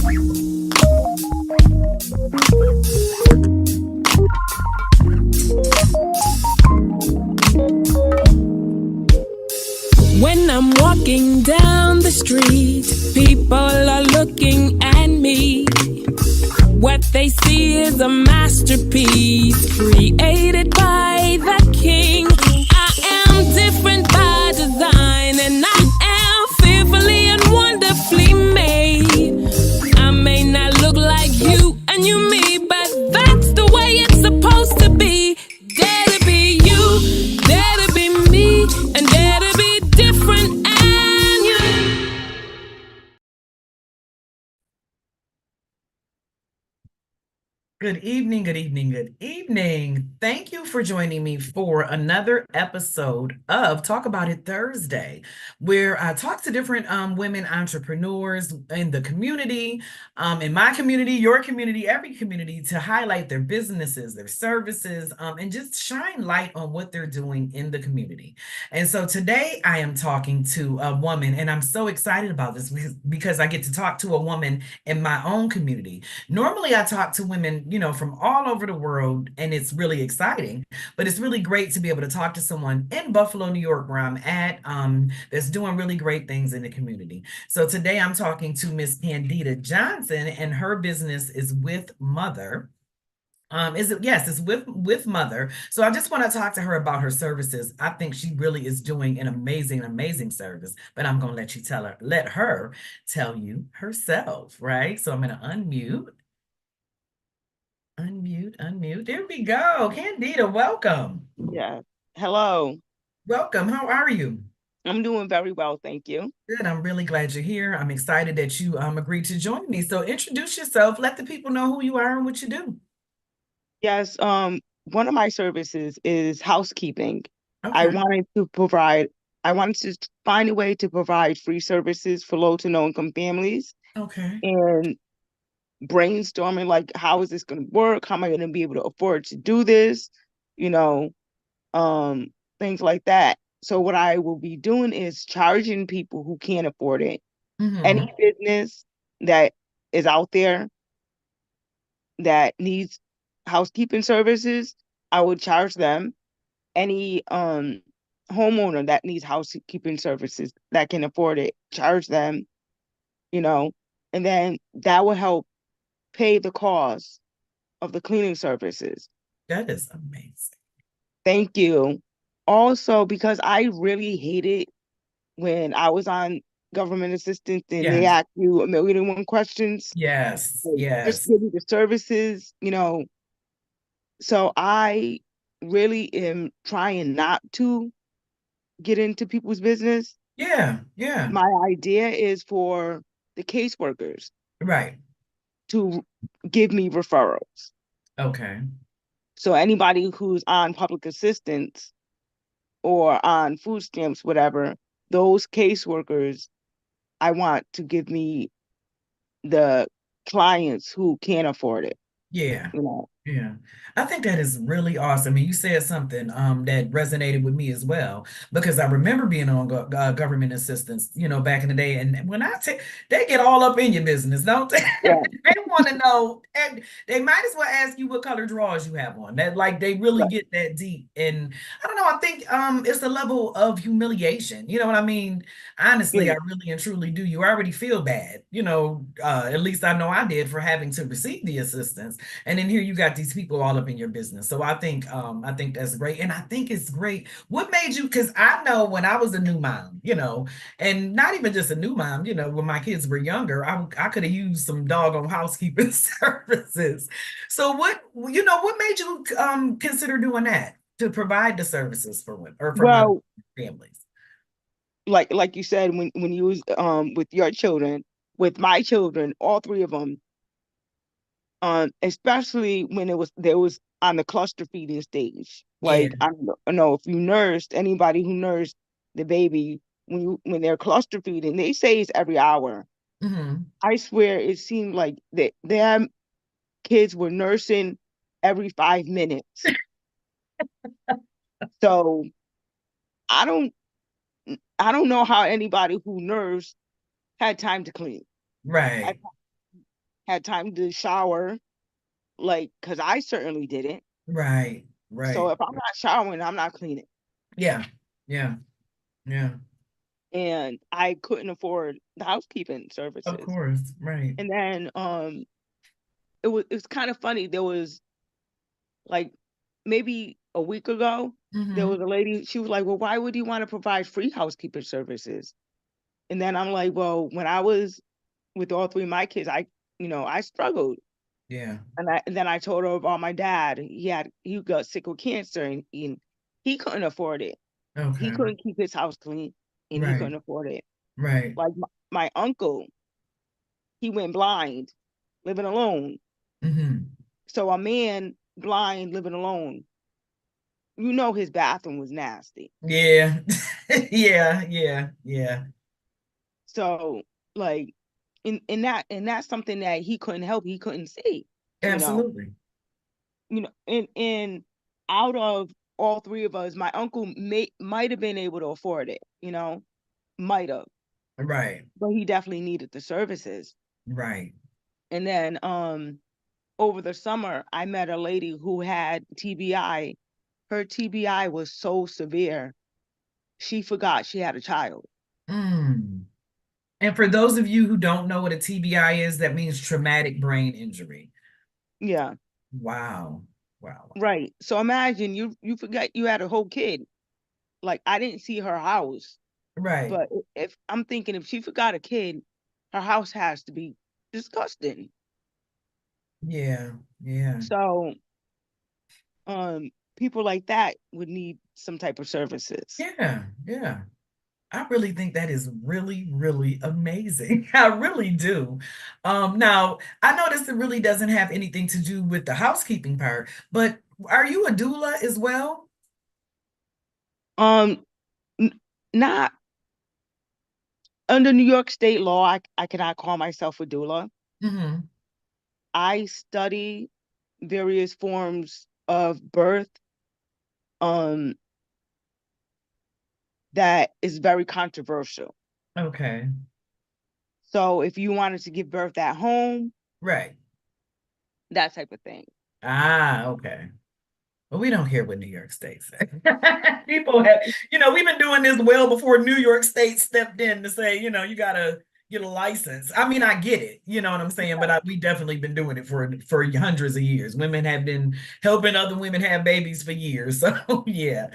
When I'm walking down the street, people are looking at me. What they see is a masterpiece created by the king. I am different by design, and I am fearfully and wonderfully made. I may not look like you and you me, but that's the way it's supposed to be. Dare to be you, dare to be me, and dare to be different and you. Good evening, good evening, good evening. Thank you for joining me for another episode of Talk About It Thursday, where I talk to different women entrepreneurs in the community, in my community, your community, every community, to highlight their businesses, their services, and just shine light on what they're doing in the community. And so today I am talking to a woman, and I'm so excited about this because I get to talk to a woman in my own community. Normally, I talk to women, from all over the world, and it's really exciting. But it's really great to be able to talk to someone in Buffalo, New York, where I'm at, that's doing really great things in the community. So today I'm talking to Miss Candida Johnson, and her business is With Mother. Is it? Yes, it's with Mother. So I just want to talk to her about her services. I think she really is doing an amazing, amazing service. But I'm gonna let her tell you herself, right? So I'm gonna unmute. There we go. Candida, welcome. Yeah. Hello. Welcome. How are you? I'm doing very well, thank you. Good. I'm really glad you're here. I'm excited that you agreed to join me. So introduce yourself. Let the people know who you are and what you do. Yes, one of my services is housekeeping. I Okay. wanted to provide, I wanted to find a way to provide free services for low to no income families Okay. and brainstorming like how is this going to work? How am I going to be able to afford to do this? You know, things like that. So what I will be doing is charging people who can't afford it. Mm-hmm. Any business that is out there that needs housekeeping services, I would charge them. Any homeowner that needs housekeeping services that can afford it, charge them, you know, and then that will help pay the cost of the cleaning services. That is amazing. Thank you. Also, because I really hated when I was on government assistance and they Yes. ask you 1,000,001 questions, Yes. like, just Yes. give you the services, So I really am trying not to get into people's business. Yeah. Yeah. My idea is for the caseworkers Right. to give me referrals. Okay. So anybody who's on public assistance or on food stamps, whatever, those caseworkers, I want to give me the clients who can't afford it, Yeah. you know. Yeah, I think that is really awesome. And you said something that resonated with me as well, because I remember being on government assistance, back in the day. And when I take, they get all up in your business, don't they? Yeah, They want to know, and they might as well ask you what color drawers you have on. That like they really right. get that deep. And I don't know, I think it's a level of humiliation. You know what I mean? Honestly, Yeah. I really and truly do. You already feel bad, at least I know I did for having to receive the assistance. And then here you got these people all up in your business. So I think that's great. And I think it's great. What made you, because I know when I was a new mom, and not even just a new mom, when my kids were younger, I could have used some doggone housekeeping services. So what made you consider doing that to provide the services for women or for mothers Well, and families? like you said, when you was with your children, with my children, all three of them, especially when there was on the cluster feeding stage. Yeah. Like I don't know if you nursed anybody who nursed the baby when they're cluster feeding, they say it's every hour. Hmm. I swear it seemed like their kids were nursing every 5 minutes. So I don't know how anybody who nursed had time to clean. I, Right. had time to shower, like, because I certainly didn't. Right. So Right. if I'm not showering, I'm not cleaning. Yeah. Yeah. Yeah. And I couldn't afford the housekeeping Of services. course. Right. And then it was kind of funny. There was like maybe a week ago, there Mm-hmm. was a lady, she was like, well, why would you want to provide free housekeeping services? And then I'm like, well, when I was with all three of my kids, I struggled. Yeah. And then I told her about my dad. He got sick with cancer, and he couldn't afford it. He Okay. couldn't keep his house clean, and he Right. couldn't afford it. Right. Like my uncle, he went blind, living alone. Mm-hmm. So a man blind living alone, his bathroom was nasty. Yeah. Yeah. Yeah. Yeah. So like, and that's something that he couldn't help. He couldn't see. You know, Absolutely. and out of all three of us, my uncle might have been able to afford it. Might have, Right. but he definitely needed the services. Right. And then over the summer, I met a lady who had TBI. Her TBI was so severe, she forgot she had a child. Mm. And for those of you who don't know what a TBI is, that means traumatic brain injury. Yeah, Wow. Wow. right. So imagine you forgot you had a whole kid. Like, I didn't see her house, Right. but if I'm thinking, if she forgot a kid, her house has to be disgusting. Yeah. Yeah. So people like that would need some type of services. Yeah. Yeah. I really think that is really, really amazing. I really do. Now, I know this really doesn't have anything to do with the housekeeping part, but are you a doula as well? Um, n- Not under New York state law, I cannot call myself a doula. Hmm. I study various forms of birth um that is very controversial. Okay. So if you wanted to give birth at home, Right. that type of thing. Ah, okay. Well, we don't hear what New York State says. People have, we've been doing this well before New York State stepped in to say, you gotta get a license. I mean, I get it, you know what I'm saying, but we definitely been doing it for hundreds of years. Women have been helping other women have babies for years. So yeah,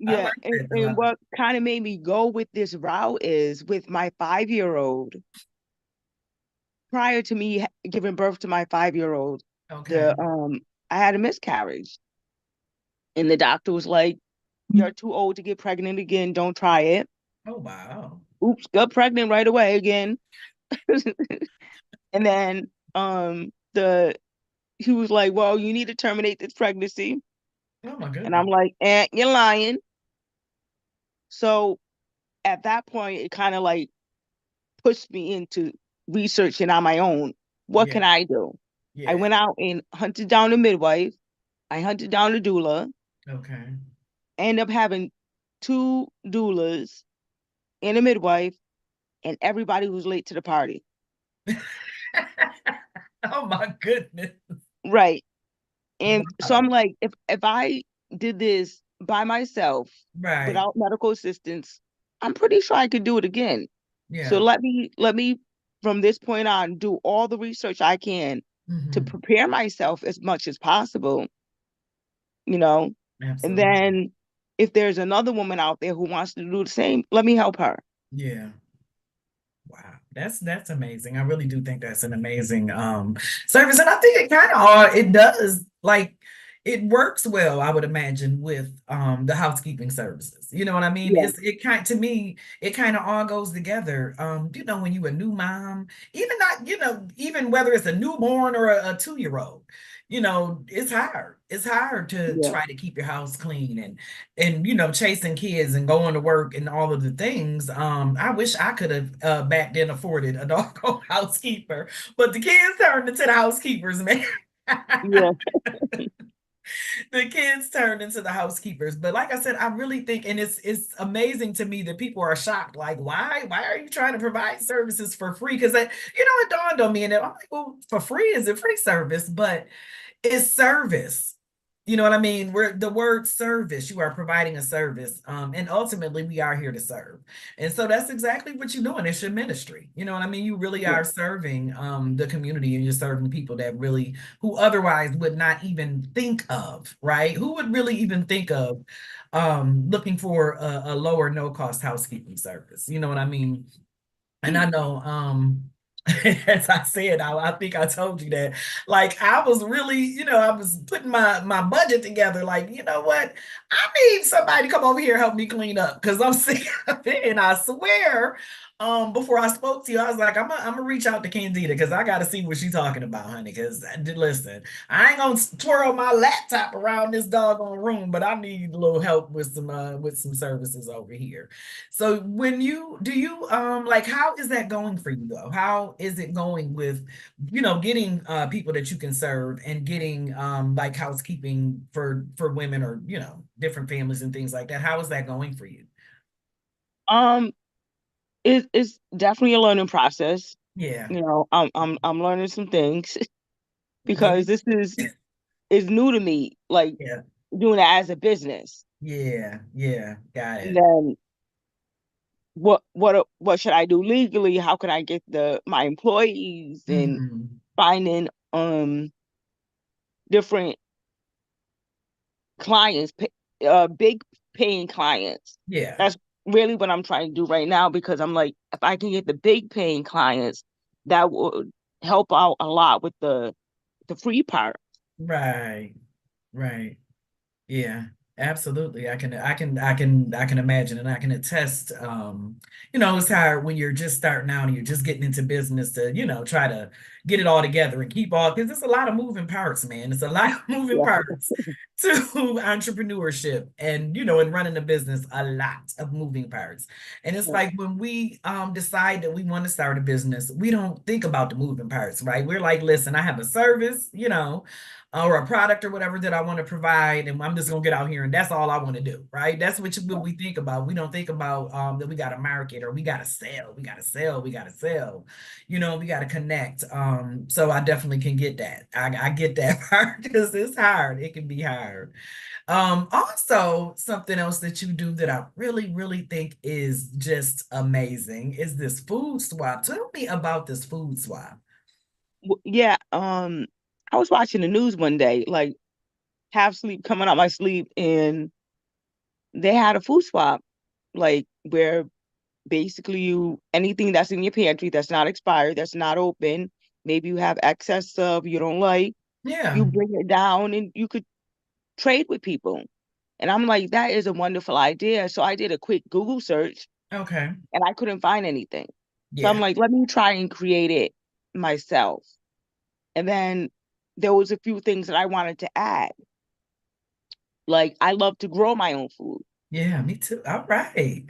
I Yeah, like and, that though. and what kind of made me go with this route is with my 5-year-old. Prior to me giving birth to my 5-year-old, Okay. the I had a miscarriage, and the doctor was like, "You're too old to get pregnant again. Don't try it." Oh wow. Oops, got pregnant right away again. And then the he was like, "Well, you need to terminate this pregnancy." Oh my And I'm goodness. like, you're lying." So at that point, it kind of like pushed me into researching on my own. What Yeah. can I do? I Yeah. went out and hunted down a midwife. I hunted down a doula. Okay. I ended up having two doulas and a midwife, and everybody was late to the party. Oh my goodness. Right. And so I'm Wow. like, if I did this by myself Right. without medical assistance, I'm pretty sure I could do it again. So Yeah. let me from this point on do all the research I can to Hmm. prepare myself as much as possible, you know. And Absolutely. then if there's another woman out there who wants to do the same, let me help her. Yeah. Wow, that's amazing. I really do think that's an amazing service. And I think it kind of it does like it works well, I would imagine, with the housekeeping services. You know what I mean? Yeah, It kind to me, it kind of all goes together. When you a new mom, even not, even whether it's a newborn or a 2-year-old, it's hard. It's hard to yeah, try to keep your house clean and chasing kids and going to work and all of the things. I wish I could have back then afforded a doggone housekeeper, but the kids turned into the housekeepers, man. yeah. The kids turned into the housekeepers. But like I said, I really think, and it's amazing to me that people are shocked. Like, why are you trying to provide services for free? Because it dawned on me, and I'm like, well, for free is a free service, but it's service. You know what I mean? We're the word service. You are providing a service, and ultimately, we are here to serve. And so that's exactly what you're doing. It's your ministry. You know what I mean? You really Yeah. are serving the community, and you're serving people that really who otherwise would not even think of, right? Who would really even think of looking for a lower no cost housekeeping service? You know what I mean? And I know, as I said, I think I told you that, like, I was really, I was putting my budget together. Like, you know what? I need somebody to come over here and help me clean up because I'm sick of it. And I swear, before I spoke to you, I was like, I'm gonna reach out to Candida because I got to see what she's talking about, honey. Because listen, I ain't gonna twirl my laptop around this doggone room, but I need a little help with some services over here. So when like, how is that going for you though? How is it going with, getting people that you can serve and getting like housekeeping for women or, different families and things like that? How is that going for you? Um, it's definitely a learning process. Yeah. I'm learning some things Yeah. because this is new to me, like Yeah. doing it as a business. Yeah. Yeah. Got And it. then what should I do legally? How can I get my employees and Hmm. finding different clients, big paying clients. Yeah. That's really what I'm trying to do right now because I'm like, if I can get the big paying clients, that would help out a lot with the free part. Right. Right. Yeah, absolutely. I can imagine and I can attest. It's hard when you're just starting out and you're just getting into business to, try to get it all together and keep all because it's a lot of moving parts, man. It's a lot of moving Yeah, parts to entrepreneurship and and running a business, a lot of moving parts. And it's yeah, like when we decide that we want to start a business, we don't think about the moving parts, right? We're like, listen, I have a service, or a product or whatever that I want to provide, and I'm just gonna get out here and that's all I want to do, right? That's what we think about. We don't think about that we got to market or we got to sell, we got to sell, we got to sell, we got to connect. So I definitely can get that. I get that part because it's hard. It can be hard. Also something else that you do that I really, really think is just amazing is this food swap. Tell me about this food swap. yeah. I was watching the news one day, like half sleep coming out my sleep, and they had a food swap, like where basically you anything that's in your pantry that's not expired, that's not open, maybe you have excess of you don't like, Yeah. you bring it down and you could trade with people. And I'm like, that is a wonderful idea. So I did a quick Google search Okay. and I couldn't find anything. So I'm Yeah. like, let me try and create it myself. And then there was a few things that I wanted to add. Like I love to grow my own food. Yeah, me too. All right.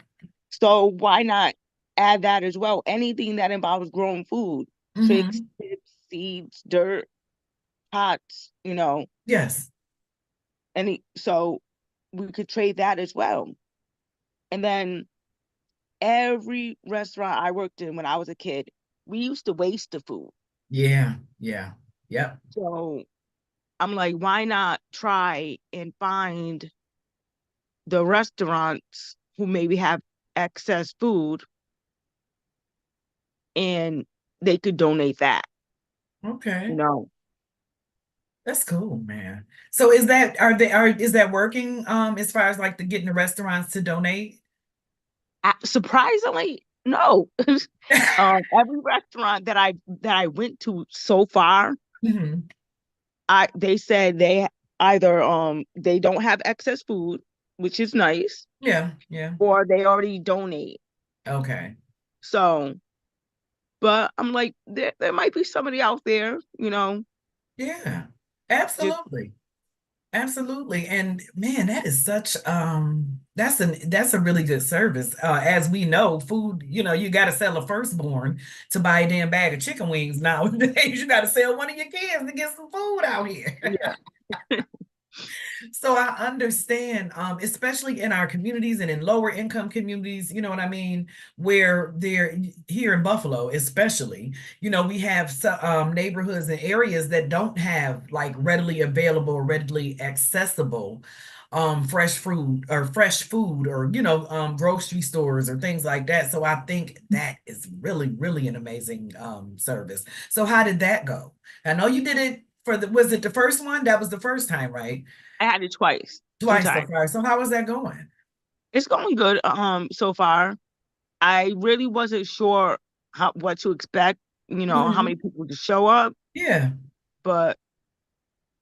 So why not add that as well? Anything that involves growing food, twigs, Hmm. tips, seeds, dirt, pots, Yes. so we could trade that as well. And then every restaurant I worked in when I was a kid, we used to waste the food. Yeah. Yeah. Yep. So I'm like, why not try and find the restaurants who maybe have excess food and they could donate that, you Okay. know. That's cool, man. So is that working as far as like the getting the restaurants to donate? Surprisingly, no. Every restaurant that I went to so far, Hmm. they said they either they don't have excess food, which is nice, Yeah, yeah. or they already donate. Okay. So, but I'm like, there might be somebody out there, Yeah. just Absolutely. Absolutely. And man, that is such that's a really good service. As we know, food, you gotta sell a firstborn to buy a damn bag of chicken wings nowadays. You gotta sell one of your kids to get some food out here. yeah. So I understand, especially in our communities and in lower income communities, you know what I mean, where they're here in Buffalo, especially, we have neighborhoods and areas that don't have like readily available, readily accessible fresh food or grocery stores or things like that. So I think that is really, really an amazing service. So how did that go? I know you did it was it the first one? That was the first time, right? I had it twice, two Twice so times. far. So how was that going? It's going good so far. I really wasn't sure what to expect, how many Mhm. people to show up, Yeah. but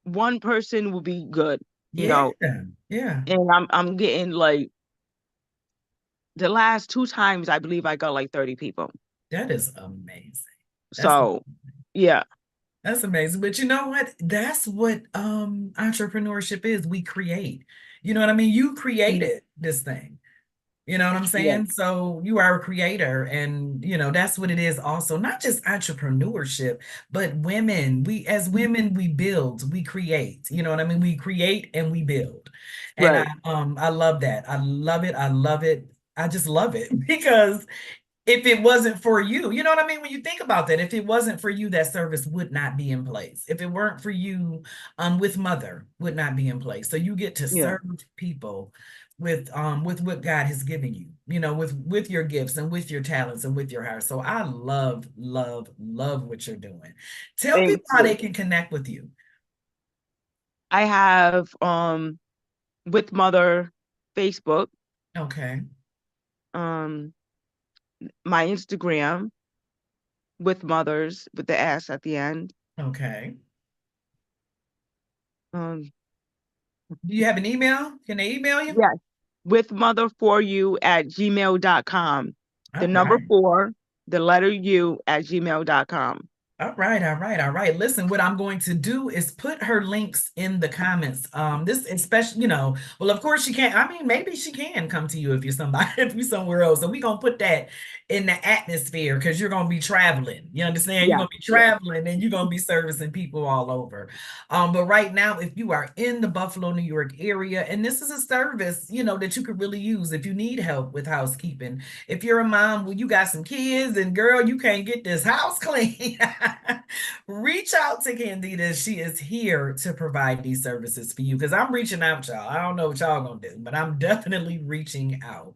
one person will be good, Yeah. Yeah. and I'm getting like the last two times I believe I got like 30 people. That is amazing. That's So yeah, that's amazing. But you know what? That's what entrepreneurship is. We create. You know what I mean? You created this thing. You know what I'm yeah, saying? So you are a creator, and that's what it is also. Not just entrepreneurship, but women. As women, we build, we create. You know what I mean? We create and we build. And right, I love that. I love it. I love it. I just love it because if it wasn't for you, you know what I mean? When you think about that, if it wasn't for you, that service would not be in place. If it weren't for you, with mother would not be in place. So you get to yeah. serve people with what God has given you, with your gifts and with your talents and with your heart. So I love, love, love what you're doing. Tell Thank people how they you. can connect with you. I have with Mother Facebook, Okay. um my Instagram with Mothers with the S at the end. Okay. Um Do you have an email? Can they email you? yes, with mother for you at gmail.com. The All number right. 4, the letter U at gmail.com. All right, all right, all right. Listen, what I'm going to do is put her links in the comments. This especially, well, of course she can't. I mean, maybe she can come to you if you're somebody, if you're somewhere else. So we're gonna put that in the atmosphere because you're gonna be traveling. You understand? You're Yeah, gonna be yeah. traveling and you're gonna be servicing people all over. But right now, if you are in the Buffalo, New York area, and this is a service, that you could really use if you need help with housekeeping. If you're a mom, well, you got some kids, and girl, you can't get this house clean. Reach out to Candida. She is here to provide these services for you because I'm reaching out, y'all. I don't know what y'all gonna do, but I'm definitely reaching out.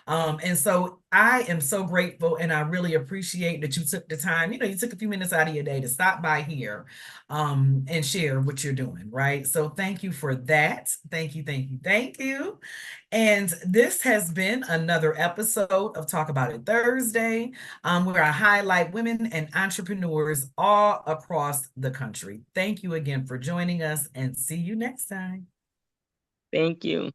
And so I am so grateful and I really appreciate that you took the time, you took a few minutes out of your day to stop by here and share what you're doing, right? So thank you for that. Thank you, thank you, thank you. And this has been another episode of Talk About It Thursday, where I highlight women and entrepreneurs all across the country. Thank you again for joining us and see you next time. Thank you.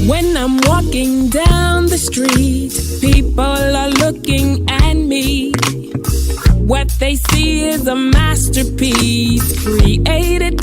When I'm walking down the street, people are looking at me. What they see is a masterpiece created